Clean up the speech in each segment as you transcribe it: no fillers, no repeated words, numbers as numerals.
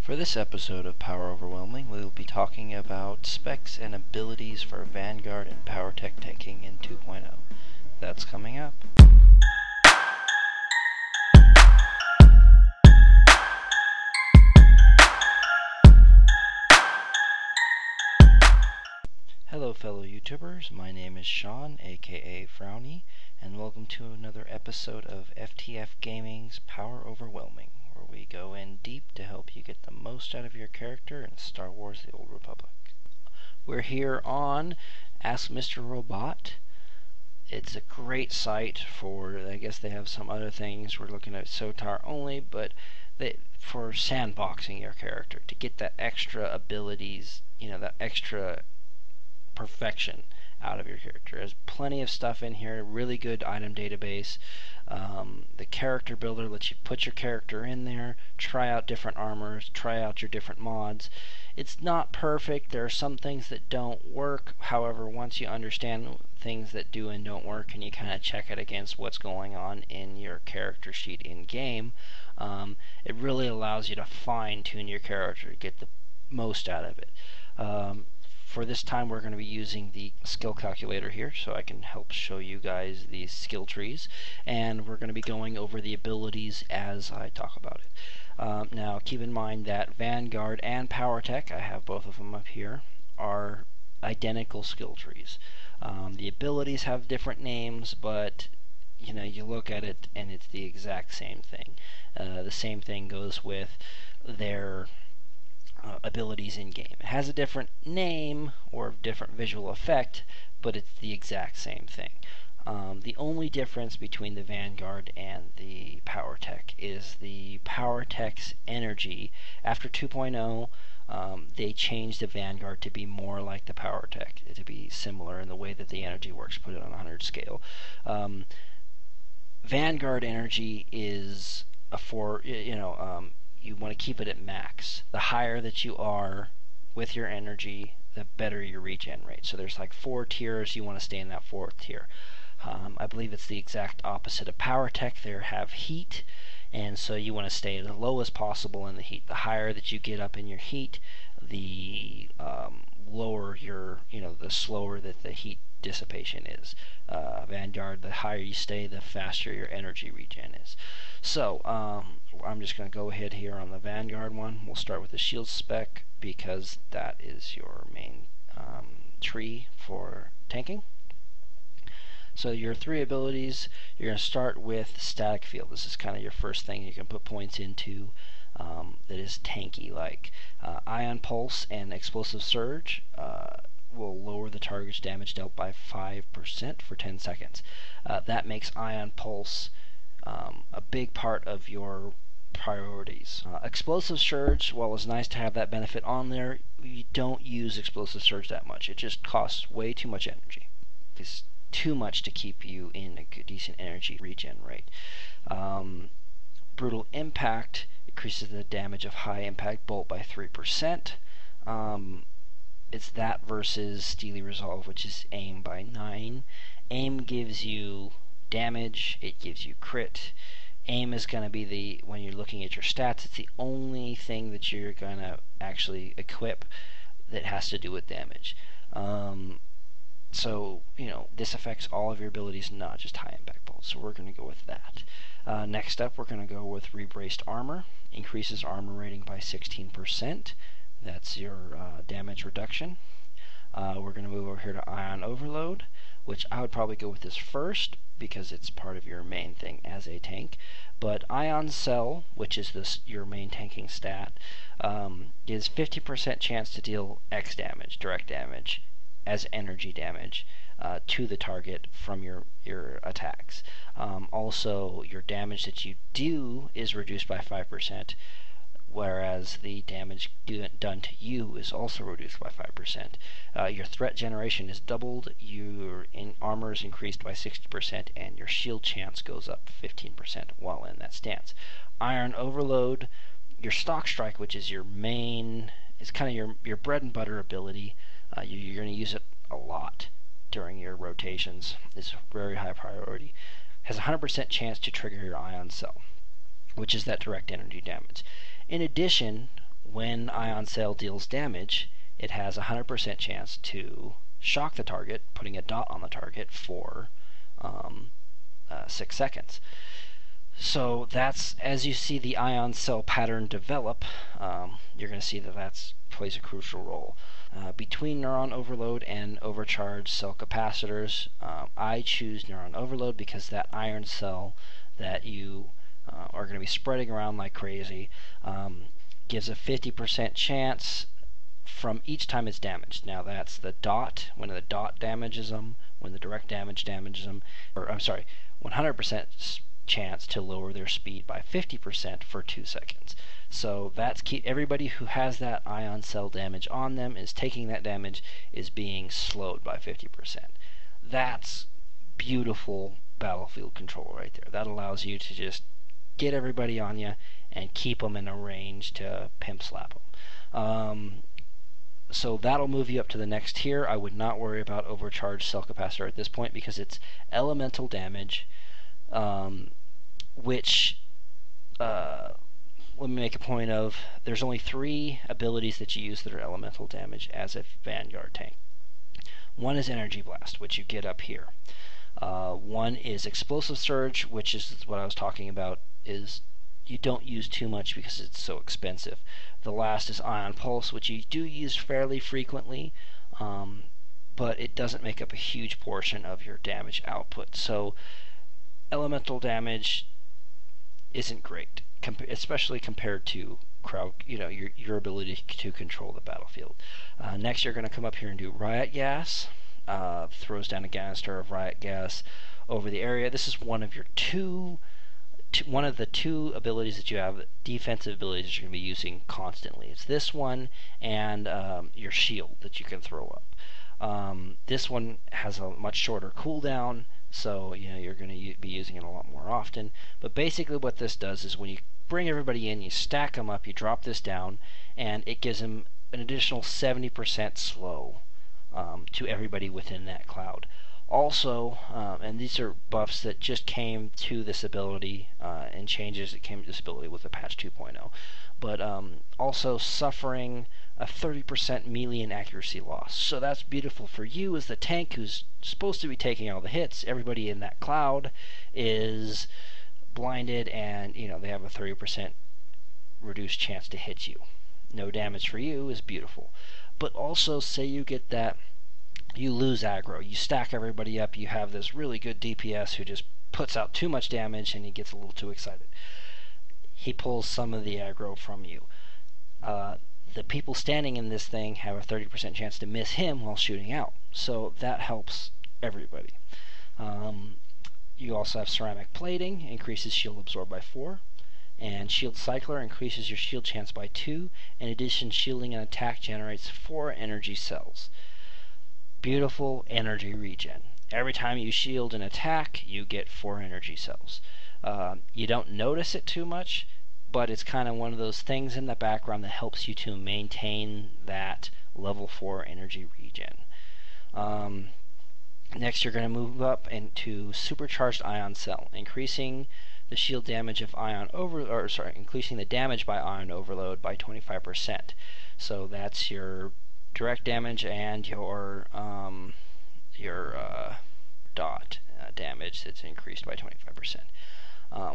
For this episode of Power Overwhelming, we will be talking about specs and abilities for Vanguard and Powertech tanking in 2.0. That's coming up. Hello fellow YouTubers, my name is Sean, aka Frowny, and welcome to another episode of FTF Gaming's Power Overwhelming, where we go in deep to help you get the most out of your character in Star Wars The Old Republic. We're here on Ask Mr. Robot. It's a great site for, I guess they have some other things. We're looking at SOTAR only, but for sandboxing your character, to get that extra abilities, that extra perfection out of your character. There's plenty of stuff in here, really good item database. The character builder lets you put your character in there, try out different armors, try out your different mods. It's not perfect. There are some things that don't work. However, once you understand things that do and don't work and you kind of check it against what's going on in your character sheet in game, it really allows you to fine-tune your character to get the most out of it. For this time we're going to be using the skill calculator here so I can help show you guys these skill trees, and we're going to be going over the abilities as I talk about it. Now keep in mind that Vanguard and Powertech, I have both of them up here, are identical skill trees. The abilities have different names, but you look at it and it's the exact same thing. The same thing goes with their abilities in game. It has a different name or different visual effect, but it's the exact same thing. The only difference between the Vanguard and the Powertech is the Powertech's energy. After 2.0, they changed the Vanguard to be more like the Powertech, to be similar in the way that the energy works, put it on a 100 scale. Vanguard energy is you want to keep it at max. The higher that you are with your energy, the better your regen rate. So there's like 4 tiers. You want to stay in that 4th tier. I believe it's the exact opposite of Powertech. They have heat, and so you want to stay as low as possible in the heat. The higher that you get up in your heat, the lower your, the slower that the heat dissipation is. Vanguard, the higher you stay, the faster your energy regen is. So I'm just going to go ahead here on the Vanguard one. We'll start with the shield spec because that is your main tree for tanking. So your 3 abilities, you're going to start with static field. This is kind of your first thing you can put points into that is tanky, like ion pulse and explosive surge will lower the target's damage dealt by 5% for 10 seconds. That makes ion pulse a big part of your priorities. Explosive surge, while it's nice to have that benefit on there, you don't use explosive surge that much. It just costs way too much energy. It's too much to keep you in a decent energy regen rate. Brutal impact increases the damage of high impact bolt by 3%. It's that versus Steely Resolve, which is aim by 9. Aim gives you damage, it gives you crit. Aim is going to be when you're looking at your stats, it's the only thing that you're going to actually equip that has to do with damage. So, this affects all of your abilities, not just high impact bolts. So we're going to go with that. Next up, we're going to go with Rebraced Armor. Increases armor rating by 16%. That's your damage reduction. We're going to move over here to Ion Overload, which I would probably go with this first because it's part of your main thing as a tank. But Ion Cell, which is your main tanking stat, gives 50% chance to deal X damage, direct damage, as energy damage to the target from your attacks. Also, your damage that you do is reduced by 5%, whereas the damage done to you is also reduced by 5%. Your threat generation is doubled, your armor is increased by 60%, and your shield chance goes up 15% while in that stance. Iron Overload, your Stock Strike, which is your main, it's kind of your bread and butter ability. You're going to use it a lot during your rotations. It's a very high priority. Has a 100% chance to trigger your Ion Cell, which is that direct energy damage. In addition, when ion cell deals damage, it has a 100% chance to shock the target, putting a dot on the target for 6 seconds. So that's, as you see the ion cell pattern develop, you're going to see that plays a crucial role. Between neuron overload and overcharged cell capacitors, I choose neuron overload because that ion cell that you are going to be spreading around like crazy gives a 50% chance from each time it's damaged. Now that's the dot, when the dot damages them, when the direct damage damages them, or I'm sorry, 100% chance to lower their speed by 50% for 2 seconds. So that's everybody who has that ion cell damage on them is taking that damage, is being slowed by 50%. That's beautiful battlefield control right there. That allows you to just get everybody on you and keep them in a range to pimp slap them. So that'll move you up to the next tier. I would not worry about overcharged cell capacitor at this point because it's elemental damage, which let me make a point of, there's only 3 abilities that you use that are elemental damage as a Vanguard tank. One is Energy Blast, which you get up here. One is Explosive Surge, which is what I was talking about, is you don't use too much because it's so expensive. The last is Ion Pulse, which you do use fairly frequently, but it doesn't make up a huge portion of your damage output. So elemental damage isn't great, especially compared to your ability to control the battlefield. Next, you're going to come up here and do Riot Gas. Throws down a canister of riot gas over the area. This is one of your one of the 2 abilities that you have, defensive abilities that you're going to be using constantly. It's this one and your shield that you can throw up. This one has a much shorter cooldown, so you're going to be using it a lot more often. But basically what this does is when you bring everybody in, you stack them up, you drop this down, and it gives them an additional 70% slow to everybody within that cloud. Also, and these are buffs that just came to this ability and changes that came to this ability with the patch 2.0, but also suffering a 30% melee and accuracy loss. So that's beautiful for you as the tank who's supposed to be taking all the hits. Everybody in that cloud is blinded and they have a 30% reduced chance to hit you. No damage for you is beautiful. But also, say you get that, you lose aggro, you stack everybody up, you have this really good DPS who just puts out too much damage and he gets a little too excited. He pulls some of the aggro from you. The people standing in this thing have a 30% chance to miss him while shooting out, so that helps everybody. You also have Ceramic Plating, increases shield absorb by 4. And Shield Cycler increases your shield chance by 2. In addition, shielding an attack generates 4 energy cells. Beautiful energy regen. Every time you shield an attack, you get 4 energy cells. You don't notice it too much, but it's kind of one of those things in the background that helps you to maintain that level 4 energy regen. Next, you're going to move up into Supercharged Ion Cell, increasing the shield damage of increasing the damage by ion overload by 25%. So that's your direct damage and your dot damage that's increased by 25%.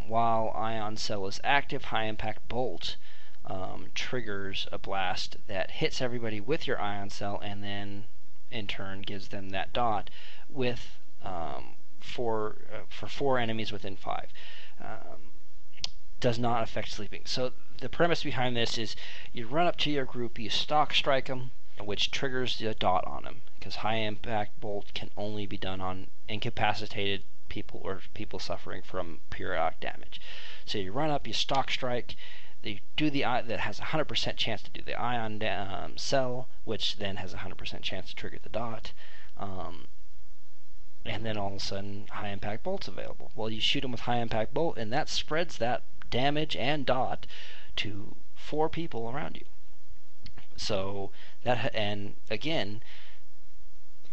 While ion cell is active, high impact bolt triggers a blast that hits everybody with your ion cell and then in turn gives them that dot with for 4 enemies within 5. Does not affect sleeping. So the premise behind this is you run up to your group, you stock strike them, which triggers the dot on them, because high impact bolt can only be done on incapacitated people or people suffering from periodic damage. So you run up, you stock strike, they do that has a 100% chance to do the ion cell, which then has a 100% chance to trigger the dot. And then all of a sudden, high impact bolt's available. Well, you shoot them with high impact bolt, and that spreads that damage and dot to 4 people around you. So that, and again,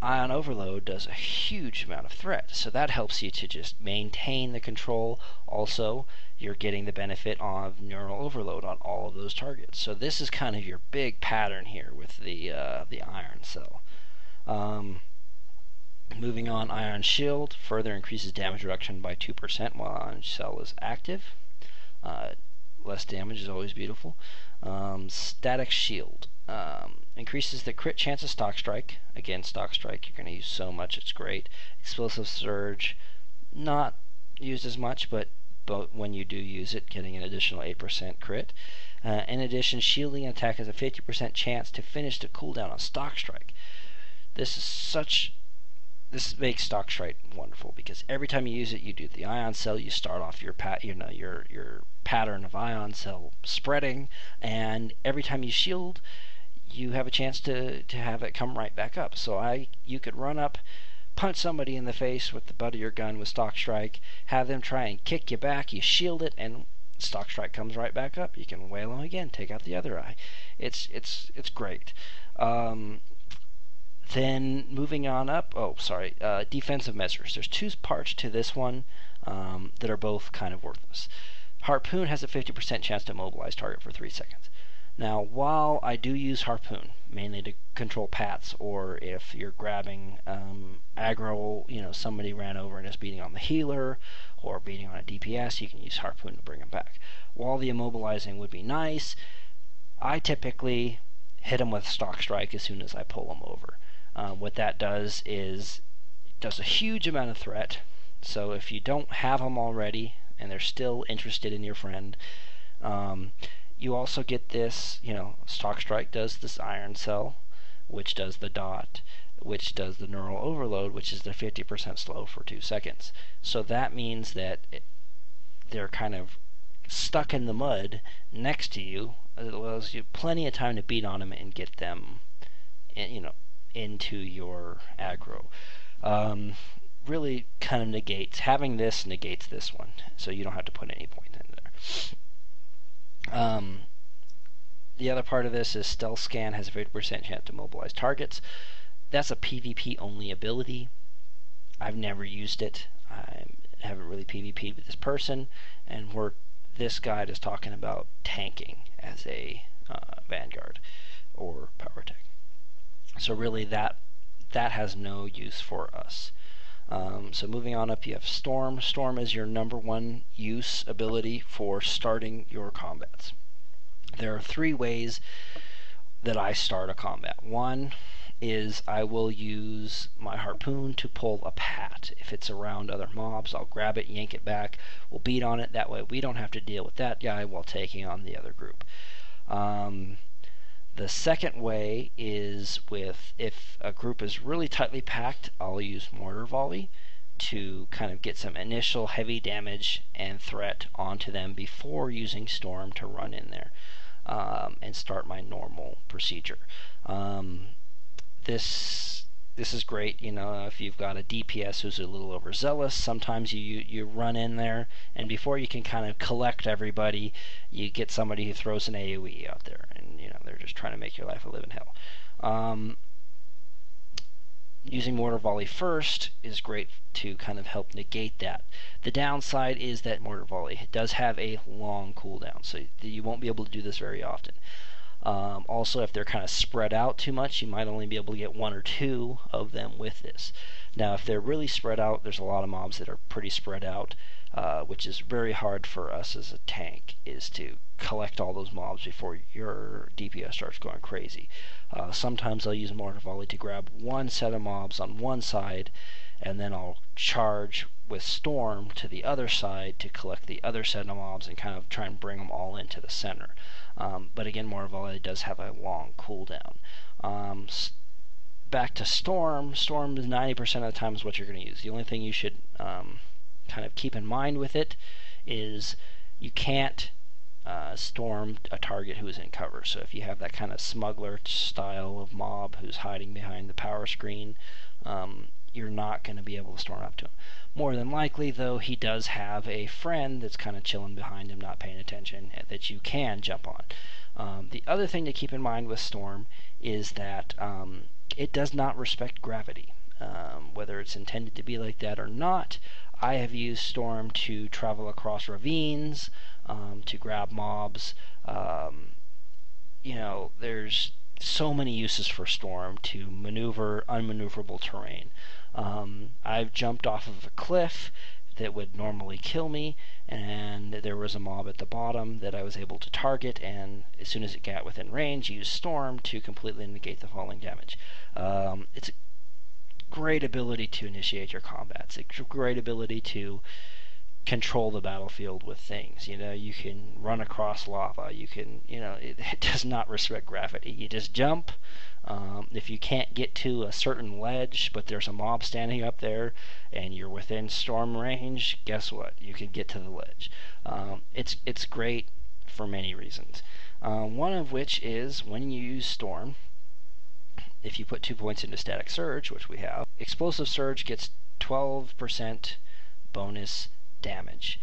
Ion Overload does a huge amount of threat, so that helps you to just maintain the control. Also, you're getting the benefit of neural overload on all of those targets. So this is kind of your big pattern here with the Ion Cell. Moving on, Ion Shield further increases damage reduction by 2% while Ion Cell is active. Less damage is always beautiful. Static Shield increases the crit chance of Stock Strike. Again, Stock Strike you're going to use so much, it's great. Explosive Surge, not used as much, but when you do use it, getting an additional 8% crit. In addition, shielding an attack has a 50% chance to finish the cooldown on Stock Strike. This makes Stock Strike wonderful because every time you use it, you do the Ion Cell. You start off your pattern of Ion Cell spreading, and every time you shield, you have a chance to have it come right back up. So you could run up, punch somebody in the face with the butt of your gun with Stock Strike, have them try and kick you back, you shield it, and Stock Strike comes right back up. You can wail them again, take out the other eye. It's great. Then moving on up, defensive measures. There's two parts to this one that are both kind of worthless. Harpoon has a 50% chance to mobilize target for 3 seconds. Now, while I do use Harpoon, mainly to control pats, or if you're grabbing aggro, somebody ran over and is beating on the healer, or beating on a DPS, you can use Harpoon to bring them back. While the immobilizing would be nice, I typically hit them with Stock Strike as soon as I pull them over. What that does is it does a huge amount of threat. So if you don't have them already and they're still interested in your friend, you also get this, Stock Strike does this Ion Cell, which does the dot, which does the neural overload, which is the 50% slow for 2 seconds. So that means that they're kind of stuck in the mud next to you. It allows you plenty of time to beat on them and get them, into your aggro. Really kind of having this negates this one, so you don't have to put any point in there. The other part of this is Stealth Scan has a 50% chance to mobilize targets. That's a PvP only ability. I've never used it. I haven't really PvP'd with this person, and this guide is talking about tanking as a Vanguard or Powertech. So really that has no use for us. So moving on up, you have Storm. Storm is your #1 use ability for starting your combats. There are 3 ways that I start a combat. One is I will use my Harpoon to pull a pat. If it's around other mobs, I'll grab it, yank it back, we'll beat on it. That way we don't have to deal with that guy while taking on the other group. The second way is if a group is really tightly packed, I'll use Mortar Volley to kind of get some initial heavy damage and threat onto them before using Storm to run in there and start my normal procedure. This is great, if you've got a DPS who's a little overzealous. Sometimes you run in there, and before you can kind of collect everybody, you get somebody who throws an AoE out there, and they're just trying to make your life a living hell. Using Mortar Volley first is great to kind of help negate that. The downside is that Mortar Volley does have a long cooldown, so you won't be able to do this very often. Also, if they're kind of spread out too much, you might only be able to get 1 or 2 of them with this. Now, if they're really spread out, there's a lot of mobs that are pretty spread out, which is very hard for us as a tank, is to collect all those mobs before your DPS starts going crazy. Sometimes I'll use Mortar Volley to grab one set of mobs on one side, and then I'll charge with Storm to the other side to collect the other set of mobs and kind of try and bring them all into the center. But again, Mortar Volley does have a long cooldown. Back to Storm. Storm is 90% of the time is what you're going to use. The only thing you should kind of keep in mind with it is you can't storm a target who is in cover. So if you have that kind of smuggler style of mob who's hiding behind the power screen, you're not going to be able to storm up to him. More than likely, though, he does have a friend that's kind of chilling behind him, not paying attention, that you can jump on. The other thing to keep in mind with Storm is that it does not respect gravity. Whether it's intended to be like that or not, I have used Storm to travel across ravines, to grab mobs. There's so many uses for Storm to maneuver unmaneuverable terrain. I've jumped off of a cliff that would normally kill me, and there was a mob at the bottom that I was able to target, and as soon as it got within range, use Storm to completely negate the falling damage. It's a great ability to initiate your combats. It's a great ability to control the battlefield with things. You can run across lava. You can, it does not respect gravity. You just jump. If you can't get to a certain ledge, but there's a mob standing up there, and you're within Storm range, guess what? You can get to the ledge. It's great for many reasons. One of which is when you use Storm, if you put 2 points into Static Surge, which we have, Explosive Surge gets 12% bonus damage.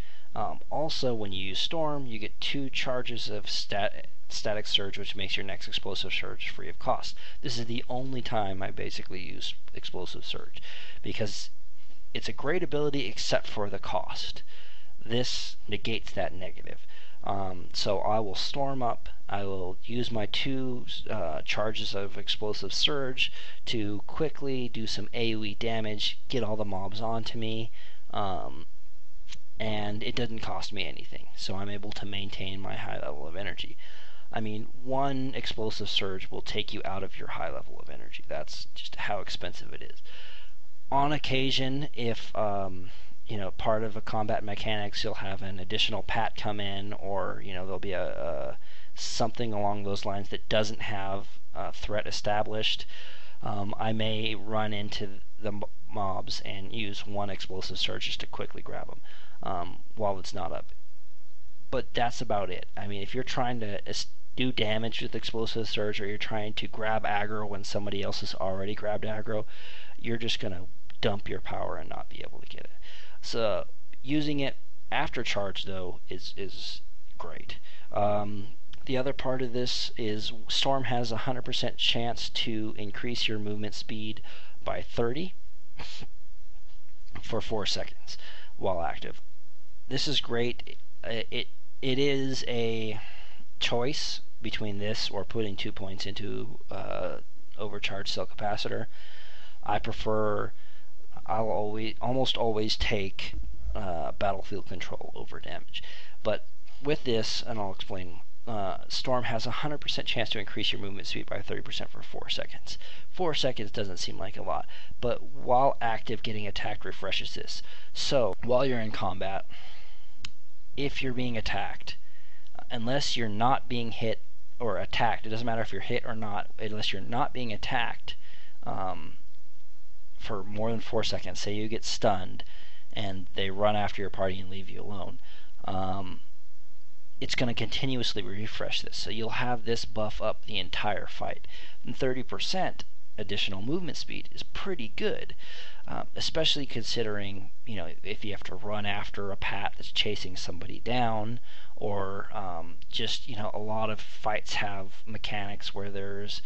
Also, when you use Storm, you get 2 charges of Static Surge, which makes your next Explosive Surge free of cost. This is the only time I basically use Explosive Surge, because it's a great ability except for the cost. This negates that negative. So I will Storm up, I will use my 2 charges of Explosive Surge to quickly do some AoE damage, get all the mobs onto me, and it doesn't cost me anything, so I'm able to maintain my high level of energy. I mean, 1 Explosive Surge will take you out of your high level of energy. That's just how expensive it is. On occasion, if part of a combat mechanics, you'll have an additional pat come in, or there'll be a something along those lines that doesn't have a threat established. I may run into the mobs and use 1 Explosive Surge just to quickly grab them while it's not up. But that's about it. I mean, if you're trying to do damage with Explosive Surge, or you're trying to grab aggro when somebody else has already grabbed aggro, you're just going to dump your power and not be able to get it. So using it after charge, though, is great. The other part of this is Storm has a 100% chance to increase your movement speed by 30 for 4 seconds while active. This is great. It is a choice between this or putting 2 points into overcharged cell capacitor. I'll almost always take battlefield control over damage. But with this, and I'll explain, Storm has a 100% chance to increase your movement speed by 30% for 4 seconds. 4 seconds doesn't seem like a lot, but while active, getting attacked refreshes this. So while you're in combat, if you're being attacked, unless you're not being hit or attacked, it doesn't matter if you're hit or not, unless you're not being attacked for more than 4 seconds, say you get stunned and they run after your party and leave you alone, it's going to continuously refresh this. So you'll have this buff up the entire fight. And 30% additional movement speed is pretty good, especially considering, if you have to run after a pat that's chasing somebody down, or just, a lot of fights have mechanics where there's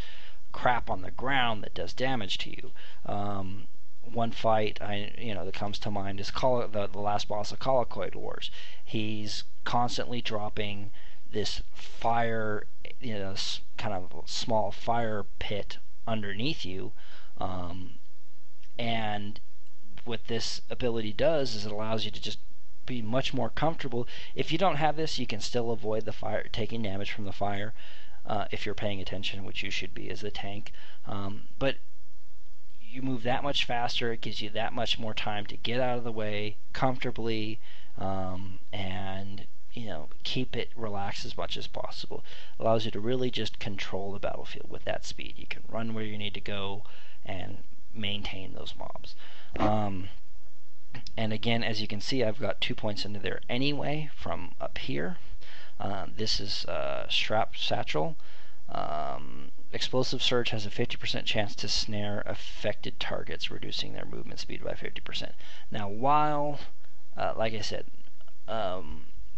crap on the ground that does damage to you. One fight that comes to mind is the last boss of Colloquoid Wars. He's constantly dropping this fire, kind of small fire pit underneath you, and what this ability does is it allows you to just be much more comfortable. If you don't have this, you can still avoid the fire, taking damage from the fire, if you're paying attention, which you should be as a tank. But you move that much faster, it gives you that much more time to get out of the way comfortably, and keep it relaxed as much as possible. It allows you to really just control the battlefield with that speed. You can run where you need to go and maintain those mobs. And again, as you can see, I've got 2 points into there anyway from up here. This is Strap Satchel. Explosive Surge has a 50% chance to snare affected targets, reducing their movement speed by 50%. Now, while, like I said,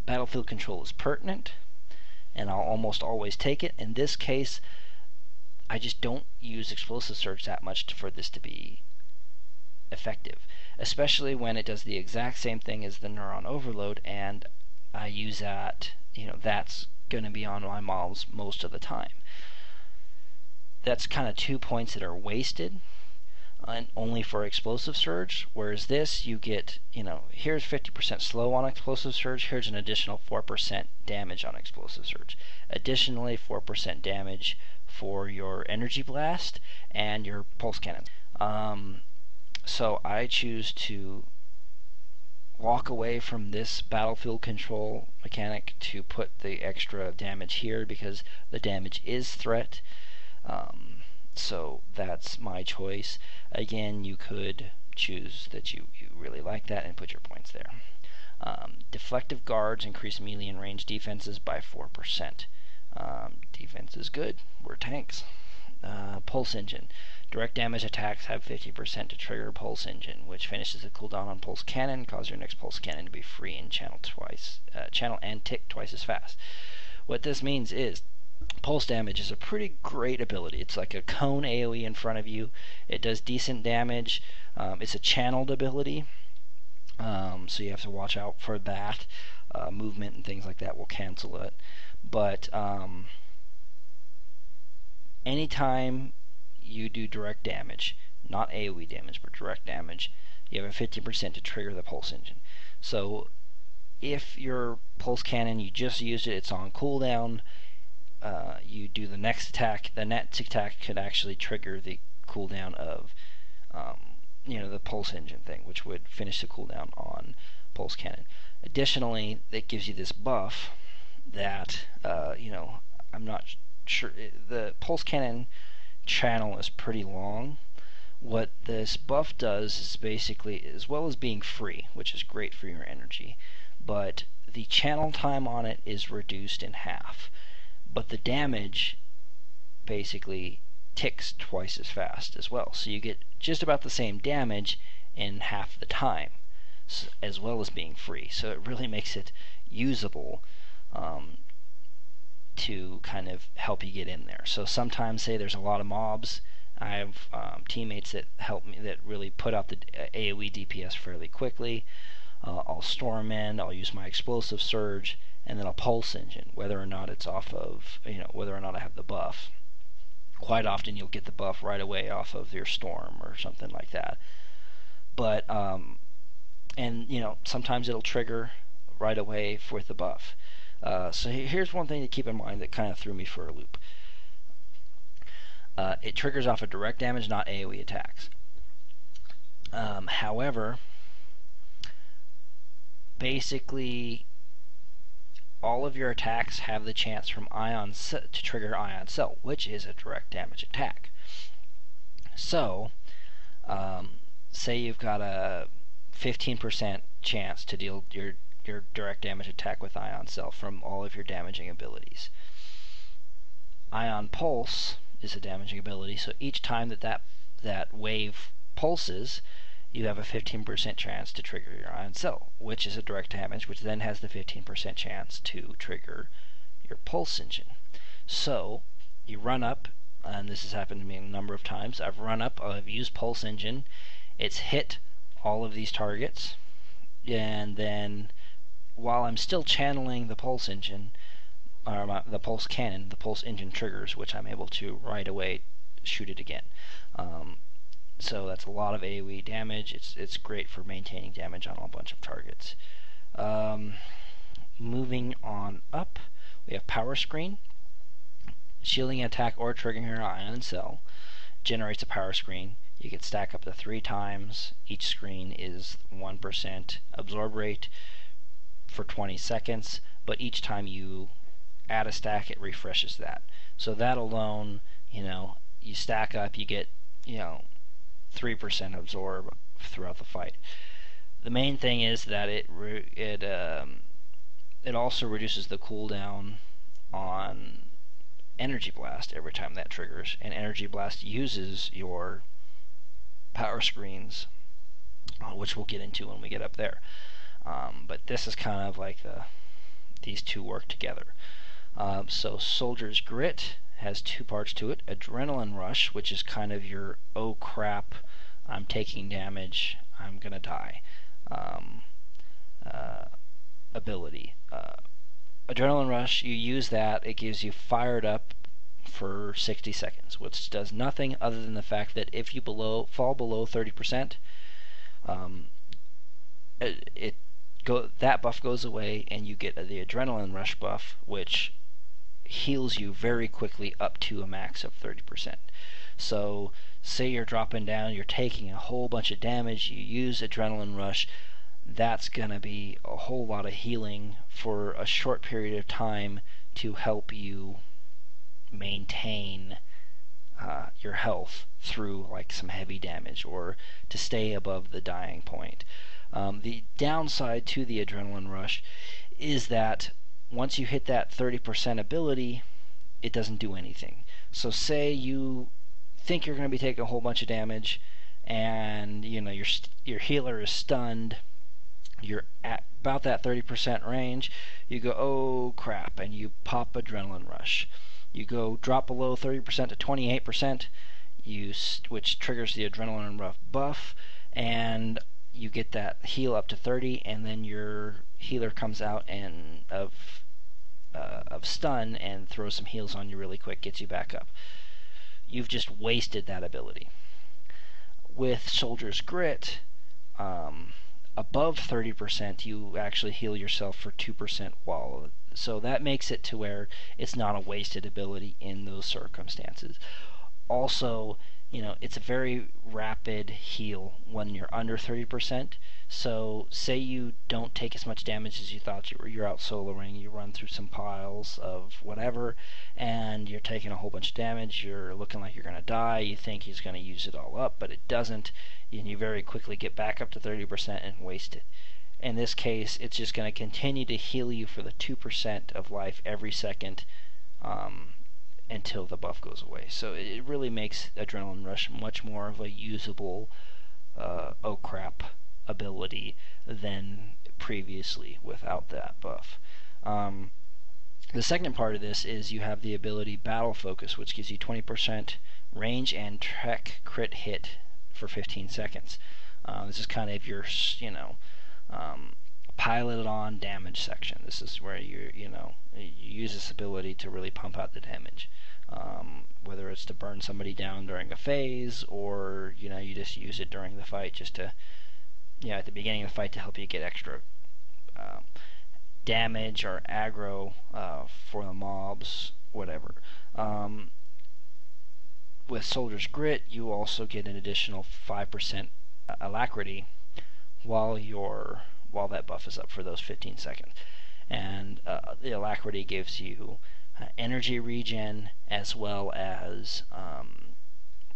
battlefield control is pertinent, and I'll almost always take it, in this case, I just don't use explosive surge that much for this to be effective, especially when it does the exact same thing as the neuron overload, and I use that, that's going to be on my mobs most of the time. That's kind of 2 points that are wasted and only for explosive surge, whereas this you get, here's 50% slow on explosive surge, here's an additional 4% damage on explosive surge. Additionally, 4% damage for your energy blast and your pulse cannon. So I choose to walk away from this battlefield control mechanic to put the extra damage here because the damage is threat. So that's my choice. Again, you could choose that you really like that and put your points there. Deflective guards increase melee and range defenses by 4%. Defense is good. We're tanks. Pulse engine. Direct damage attacks have 50% to trigger pulse engine, which finishes the cooldown on pulse cannon, cause your next pulse cannon to be free and channel and tick twice as fast. What this means is pulse damage is a pretty great ability. It's like a cone AoE in front of you. It does decent damage. It's a channeled ability, so you have to watch out for that. Movement and things like that will cancel it. But anytime you do direct damage, not AoE damage, but direct damage, you have a 50% to trigger the pulse engine. So if your pulse cannon, you just used it, it's on cooldown, you do the next attack, the next attack could actually trigger the cooldown of the pulse engine thing, which would finish the cooldown on pulse cannon. Additionally, it gives you this buff that I'm not sure, the pulse cannon channel is pretty long. What this buff does is basically, as well as being free, which is great for your energy, but the channel time on it is reduced in half. But the damage basically ticks twice as fast as well. So you get just about the same damage in half the time, as well as being free. So it really makes it usable to kind of help you get in there. So sometimes, say there's a lot of mobs, I have teammates that help me, that really put out the AoE DPS fairly quickly. I'll storm in, I'll use my explosive surge, and then a pulse engine, whether or not it's off of, whether or not I have the buff. Quite often you'll get the buff right away off of your storm or something like that. But, sometimes it'll trigger right away with the buff. So here's one thing to keep in mind that kind of threw me for a loop. It triggers off of direct damage, not AoE attacks. However, basically, all of your attacks have the chance from to trigger Ion Cell, which is a direct damage attack. So, say you've got a 15% chance to deal your direct damage attack with Ion Cell from all of your damaging abilities. Ion Pulse is a damaging ability, so each time that wave pulses, you have a 15% chance to trigger your Ion Cell, which is a direct damage, which then has the 15% chance to trigger your pulse engine. So you run up, and this has happened to me a number of times. I've run up, I've used pulse engine, it's hit all of these targets, and then while I'm still channeling the pulse engine, or the pulse cannon, the pulse engine triggers, which I'm able to right away shoot it again. So that's a lot of AoE damage. It's great for maintaining damage on a bunch of targets. Moving on up, we have Power Screen. Shielding an attack or triggering your Ion Cell generates a power screen. You can stack up to 3 times. Each screen is 1% absorb rate for 20 seconds, but each time you add a stack, it refreshes that. So that alone, you stack up, you get 3% absorb throughout the fight. The main thing is that it also reduces the cooldown on Energy Blast every time that triggers, and Energy Blast uses your power screens, which we'll get into when we get up there. But this is kind of like these two work together. So Soldier's Grit has two parts to it: adrenaline rush, which is kind of your oh crap, I'm taking damage, I'm gonna die ability. Adrenaline rush, you use that, it gives you fired up for 60 seconds, which does nothing other than the fact that if you fall below 30%, that buff goes away, and you get the adrenaline rush buff, which heals you very quickly up to a max of 30%. So say you're dropping down, you're taking a whole bunch of damage, you use adrenaline rush, that's going to be a whole lot of healing for a short period of time to help you maintain your health through like some heavy damage, or to stay above the dying point. The downside to the adrenaline rush is that once you hit that 30% ability, it doesn't do anything. So say you think you're going to be taking a whole bunch of damage, and your healer is stunned, you're at about that 30% range, you go, oh crap, and you pop adrenaline rush. You go drop below 30% to 28%, which triggers the adrenaline rush buff, and you get that heal up to 30, and then your healer comes out and of stun and throws some heals on you really quick, gets you back up. You've just wasted that ability. With Soldier's Grit, above 30%, you actually heal yourself for 2% so that makes it to where it's not a wasted ability in those circumstances. Also, it's a very rapid heal when you're under 30%. So say you don't take as much damage as you thought you're out soloing, you run through some piles of whatever, and you're taking a whole bunch of damage, you're looking like you're going to die, you think he's going to use it all up, but it doesn't, and you very quickly get back up to 30% and waste it. In this case, it's just going to continue to heal you for the 2% of life every second until the buff goes away. So it really makes Adrenaline Rush much more of a usable oh crap ability than previously without that buff. The second part of this is you have the ability Battle Focus, which gives you 20% range and tech crit hit for 15 seconds. This is kind of your, piloted on damage section. This is where you use this ability to really pump out the damage. Whether it's to burn somebody down during a phase, or you just use it during the fight just to, at the beginning of the fight to help you get extra damage or aggro for the mobs, whatever. With Soldier's Grit, you also get an additional 5% alacrity while that buff is up for those 15 seconds. And the alacrity gives you energy regen, as well as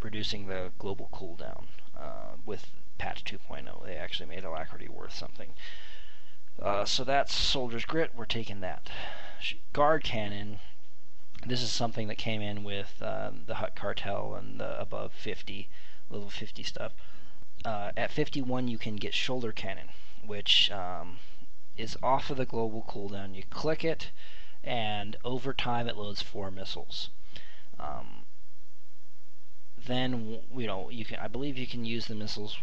reducing the global cooldown. With patch 2.0, they actually made alacrity worth something. So that's Soldier's Grit. We're taking that. Guard Cannon. This is something that came in with the Hut Cartel and the above 50, level 50 stuff. At 51, you can get Shoulder Cannon, which is off of the global cooldown. You click it, and over time it loads 4 missiles. Then I believe you can use the missiles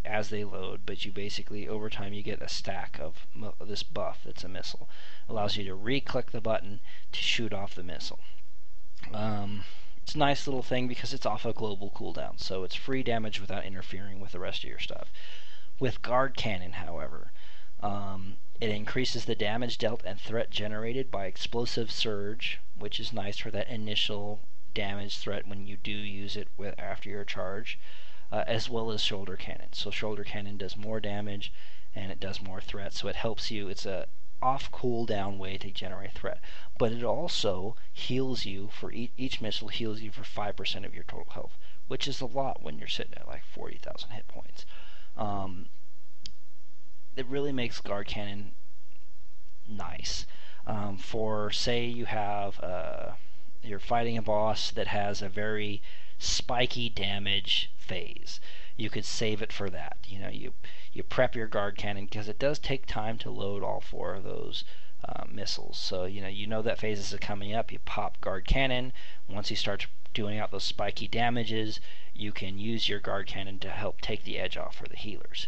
as they load, but you basically over time you get a stack of this buff that's a missile. Allows you to re-click the button to shoot off the missile. It's a nice little thing because it's off a global cooldown, so it's free damage without interfering with the rest of your stuff. With Guard Cannon, however, it increases the damage dealt and threat generated by Explosive Surge, which is nice for that initial damage threat when you do use it after your charge, as well as Shoulder Cannon. So Shoulder Cannon does more damage and it does more threat, so it helps you. It's a off cooldown way to generate threat, but it also heals you for each missile heals you for 5% of your total health, which is a lot when you're sitting at like 40,000 hit points. It really makes Guard Cannon nice. For say you have you're fighting a boss that has a very spiky damage phase, you could save it for that. You prep your Guard Cannon because it does take time to load all 4 of those missiles. So you know that phases are coming up. You pop guard cannon. Once he starts doing out those spiky damages, you can use your guard cannon to help take the edge off for the healers.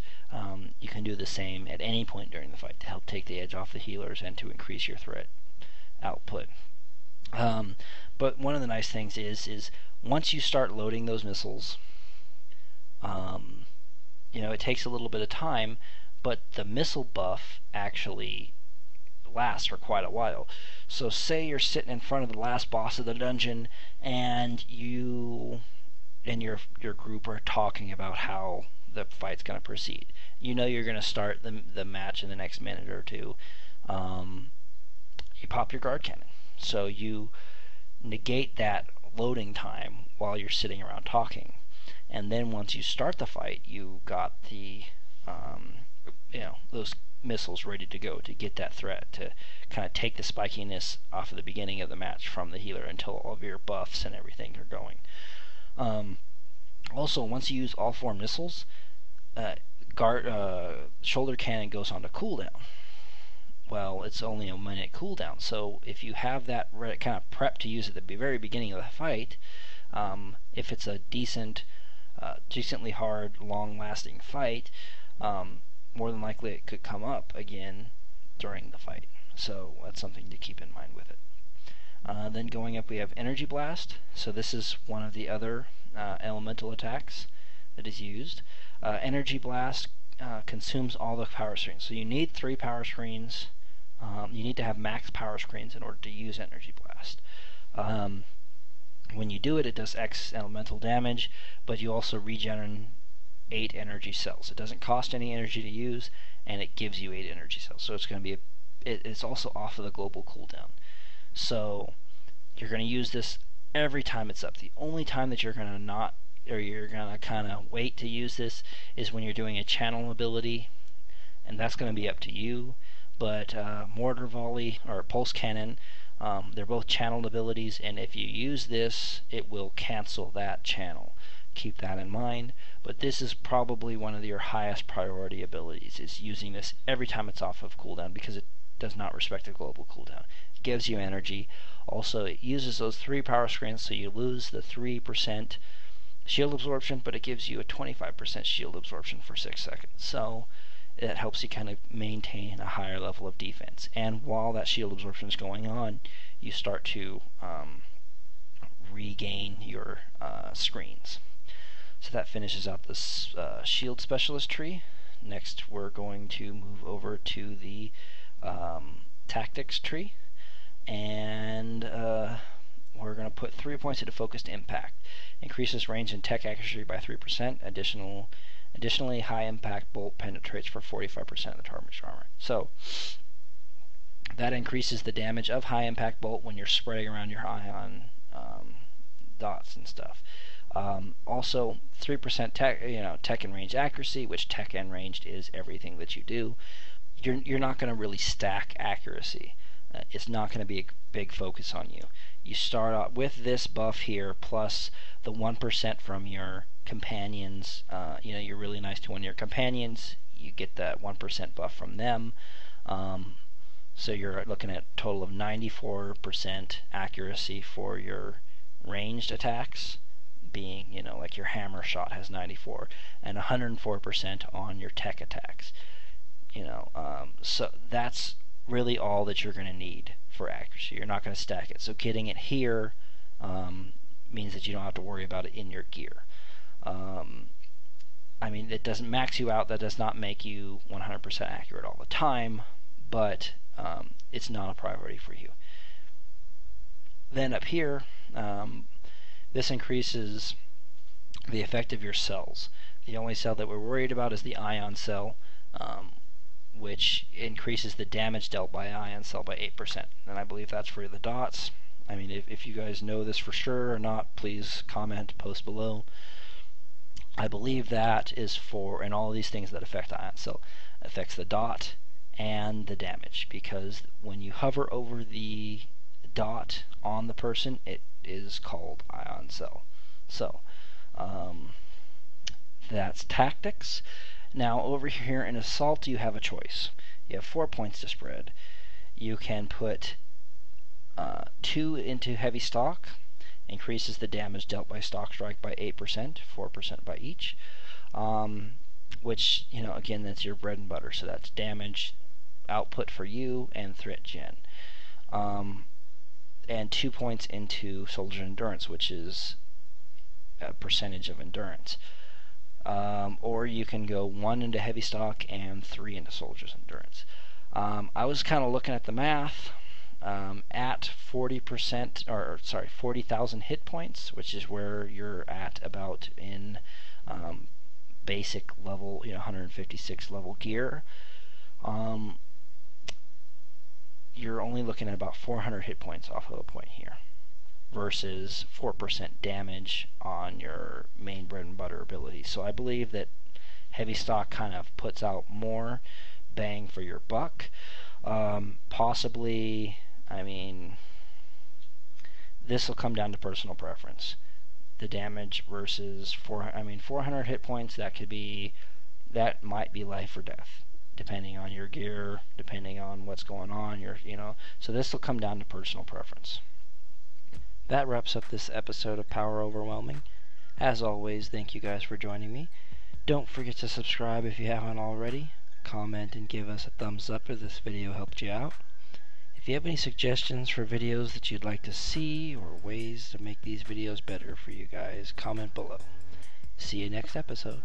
You can do the same at any point during the fight to help take the edge off the healers and to increase your threat output. But one of the nice things is once you start loading those missiles, it takes a little bit of time, but the missile buff actually lasts for quite a while. So say you're sitting in front of the last boss of the dungeon, and you and your group are talking about how the fight's going to proceed. You know you're going to start the match in the next minute or two. You pop your guard cannon. So you negate that loading time while you're sitting around talking. And then once you start the fight, you got the those missiles ready to go to get that threat, to kind of take the spikiness off of the beginning of the match from the healer until all of your buffs and everything are going. Also, once you use all 4 missiles, shoulder cannon goes on to cooldown. Well, it's only a minute cooldown, so if you have that kind of prep to use at the very beginning of the fight, if it's a decently hard, long-lasting fight, more than likely it could come up again during the fight. So that's something to keep in mind with it. Then going up we have Energy Blast. So this is one of the other elemental attacks that is used. Energy Blast consumes all the power screens. So you need 3 power screens. You need to have max power screens in order to use Energy Blast. When you do it, it does X elemental damage, but you also regenerate 8 energy cells. It doesn't cost any energy to use, and it gives you 8 energy cells. So it's going to be it's also off of the global cooldown. So you're going to use this every time it's up. The only time that you're going to kind of wait to use this is when you're doing a channel ability, and that's going to be up to you. But Mortar Volley or Pulse Cannon, they're both channeled abilities, and if you use this, it will cancel that channel. Keep that in mind. But this is probably one of your highest priority abilities, is using this every time it's off of cooldown, because it does not respect the global cooldown. It gives you energy. Also, it uses those 3 power screens, so you lose the 3% shield absorption, but it gives you a 25% shield absorption for 6 seconds. So it helps you kind of maintain a higher level of defense. And while that shield absorption is going on, you start to regain your screens. So that finishes out this shield specialist tree. Next we're going to move over to the tactics tree, and we're going to put 3 points into focused impact. Increases range and tech accuracy by 3%. Additionally, high impact bolt penetrates for 45% of the target's armor. So that increases the damage of high impact bolt when you're spreading around your ion dots and stuff. Also, 3% tech and range accuracy, which tech and ranged is everything that you do. You're not going to really stack accuracy. It's not going to be a big focus on you. You start out with this buff here, plus the 1% from your companions. You're really nice to one of your companions. You get that 1% buff from them. So you're looking at a total of 94% accuracy for your ranged attacks, being, like your hammer shot has 94, and 104% on your tech attacks. So that's really all that you're going to need for accuracy. You're not going to stack it. So getting it here means that you don't have to worry about it in your gear. It doesn't max you out. That does not make you 100% accurate all the time, but it's not a priority for you. Then up here, this increases the effect of your cells. The only cell that we're worried about is the ion cell, which increases the damage dealt by ion cell by 8%. And I believe that's for the dots. If you guys know this for sure or not, please comment, post below. I believe that is for, and all of these things that affect the ion cell, affects the dot and the damage, because when you hover over the dot on the person, it is called ion cell. So that's tactics. Now over here in assault, you have a choice. You have 4 points to spread. you can put 2 into heavy stock, increases the damage dealt by stock strike by 8%, 4% by each, which, again, that's your bread and butter, so that's damage output for you and threat gen. And 2 points into soldier endurance, which is a percentage of endurance. Or you can go 1 into heavy stock and 3 into soldier's endurance. I was kind of looking at the math. At 40,000 hit points, which is where you're at about in basic level, 156 level gear. You're only looking at about 400 hit points off of a point here, versus 4% damage on your main bread and butter ability. So I believe that heavy stock kind of puts out more bang for your buck. Possibly, this will come down to personal preference. The damage versus 400 hit points, that might be life or death, depending on your gear, depending on what's going on. So this will come down to personal preference. That wraps up this episode of Power Overwhelming. As always, thank you guys for joining me. Don't forget to subscribe if you haven't already. Comment and give us a thumbs up if this video helped you out. If you have any suggestions for videos that you'd like to see, or ways to make these videos better for you guys, comment below. See you next episode.